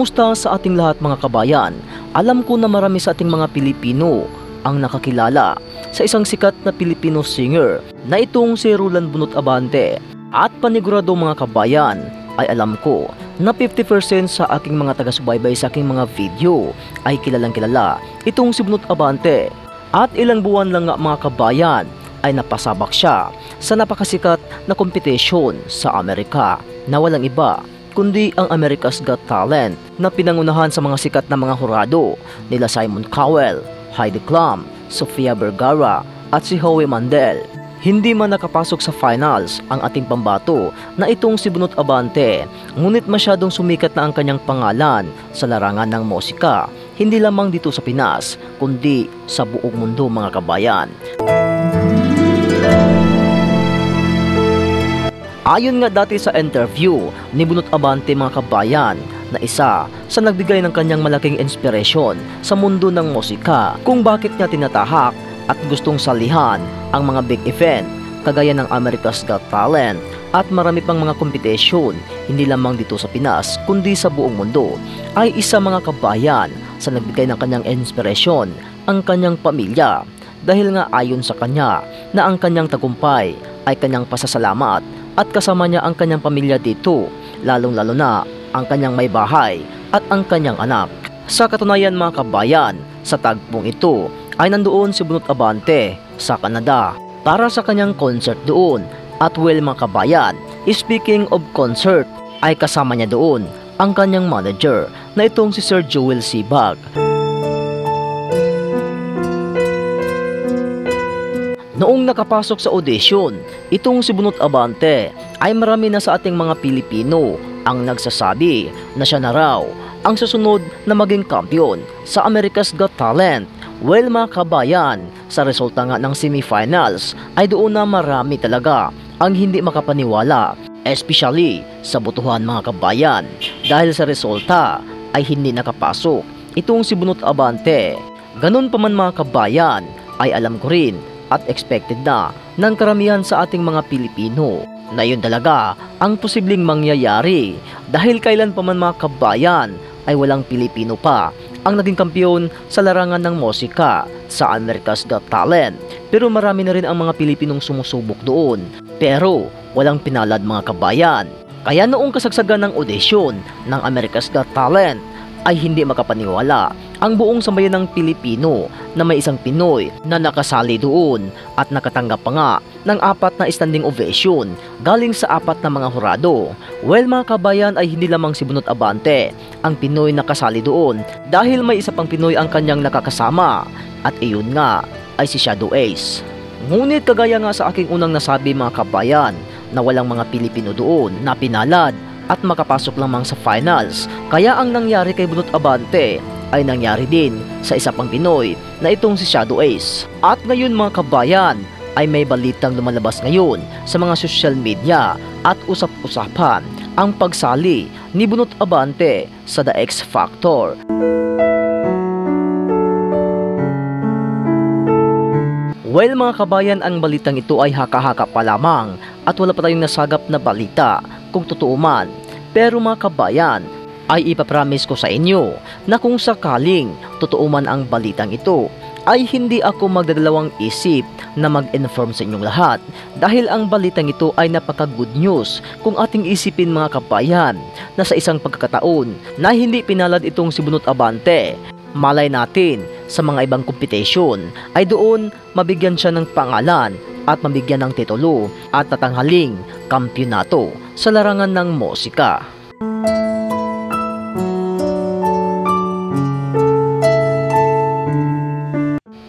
Kumusta sa ating lahat mga kabayan? Alam ko na marami sa ating mga Pilipino ang nakakilala sa isang sikat na Filipino singer na itong si Roland Bunot Abante. At panigurado mga kabayan ay alam ko na 50% sa aking mga taga-subaybay sa aking mga video ay kilalang kilala itong si Bunot Abante. At ilang buwan lang nga mga kabayan ay napasabak siya sa napakasikat na kompetisyon sa Amerika na walang iba kundi ang America's Got Talent na pinangunahan sa mga sikat na mga hurado nila Simon Cowell, Heidi Klum, Sofia Vergara at si Howie Mandel. Hindi man nakapasok sa finals ang ating pambato na itong si Bunot Abante, ngunit masyadong sumikat na ang kanyang pangalan sa larangan ng musika, hindi lamang dito sa Pinas kundi sa buong mundo mga kabayan. Ayon nga dati sa interview ni Bunot Abante mga kabayan na isa sa nagbigay ng kanyang malaking inspirasyon sa mundo ng musika kung bakit niya tinatahak at gustong salihan ang mga big event kagaya ng America's Got Talent at marami pang mga kompetisyon hindi lamang dito sa Pinas kundi sa buong mundo ay isa mga kabayan sa nagbigay ng kanyang inspirasyon ang kanyang pamilya dahil nga ayon sa kanya na ang kanyang tagumpay ay kanyang pasasalamat at kasama niya ang kanyang pamilya dito, lalong-lalo na ang kanyang may bahay at ang kanyang anak. Sa katunayan mga kabayan, sa tagpong ito ay nandoon si Bunot Abante sa Canada para sa kanyang concert doon. At well mga kabayan, speaking of concert, ay kasama niya doon ang kanyang manager na itong si Sir Joel Sibag. Noong nakapasok sa audition, itong si Bunot Abante ay marami na sa ating mga Pilipino ang nagsasabi na siya na raw ang susunod na maging kampiyon sa America's Got Talent. Well mga kabayan, sa resulta nga ng semifinals ay doon na marami talaga ang hindi makapaniwala, especially sa botohan mga kabayan dahil sa resulta ay hindi nakapasok itong si Bunot Abante. Ganun pa man mga kabayan ay alam ko rin at expected na ng karamihan sa ating mga Pilipino na yun talaga ang posibleng mangyayari dahil kailan pa man mga kabayan ay walang Pilipino pa ang naging kampiyon sa larangan ng musika sa America's Got Talent. Pero marami na rin ang mga Pilipinong sumusubok doon pero walang pinalad mga kabayan. Kaya noong kasagsagan ng audition ng America's Got Talent ay hindi makapaniwala ang buong sambayan ng Pilipino na may isang Pinoy na nakasali doon at nakatanggap pa nga ng 4 na standing ovation galing sa 4 na mga hurado. Well mga kabayan ay hindi lamang si Bunot Abante ang Pinoy na kasali doon dahil may isa pang Pinoy ang kanyang nakakasama at iyon nga ay si Shadow Ace. Ngunit kagaya nga sa aking unang nasabi mga kabayan na walang mga Pilipino doon na pinalad at makapasok lamang sa finals. Kaya ang nangyari kay Bunot Abante ay nangyari din sa isa pang Pinoy na itong si Shadow Ace. At ngayon mga kabayan ay may balitang lumalabas ngayon sa mga social media at usap-usapan ang pagsali ni Bunot Abante sa The X Factor. Well mga kabayan, ang balitang ito ay haka-haka pa lamang at wala pa tayong nasagap na balita kung totoo man. Pero mga kabayan, ay ipapromise ko sa inyo na kung sakaling totoo man ang balitang ito, ay hindi ako magdadalawang isip na mag-inform sa inyong lahat dahil ang balitang ito ay napaka-good news kung ating isipin mga kabayan na sa isang pagkakataon na hindi pinalad itong si Bunot Abante, malay natin sa mga ibang competition ay doon mabigyan siya ng pangalan at mabigyan ng titulo at tatanghaling kampyonato sa larangan ng musika.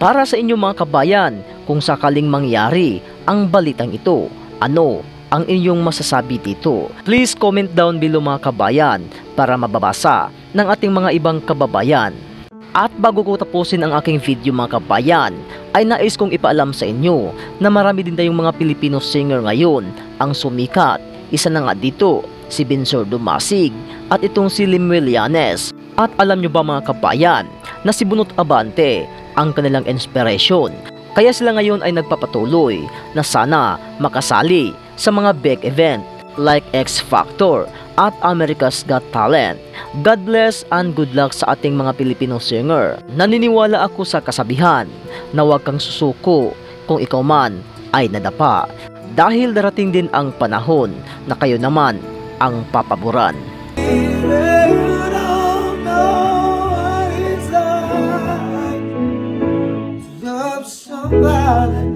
Para sa inyo mga kabayan, kung sakaling mangyari ang balitang ito, ano ang inyong masasabi dito? Please comment down below mga kabayan para mababasa ng ating mga ibang kababayan. At bago ko tapusin ang aking video mga kabayan, ay nais kong ipaalam sa inyo na marami din tayong mga Filipino singer ngayon ang sumikat. Isa na nga dito, si Vinsor Dumasig at itong si Limuel Llanes. At alam nyo ba mga kabayan na si Bunot Abante ang kanilang inspiration? Kaya sila ngayon ay nagpapatuloy na sana makasali sa mga big event like X Factor at America's Got Talent. God bless and good luck sa ating mga Filipino singer. Naniniwala ako sa kasabihan na huwag kang susuko kung ikaw man ay nadapa, dahil darating din ang panahon na kayo naman ang papaboran. Somebody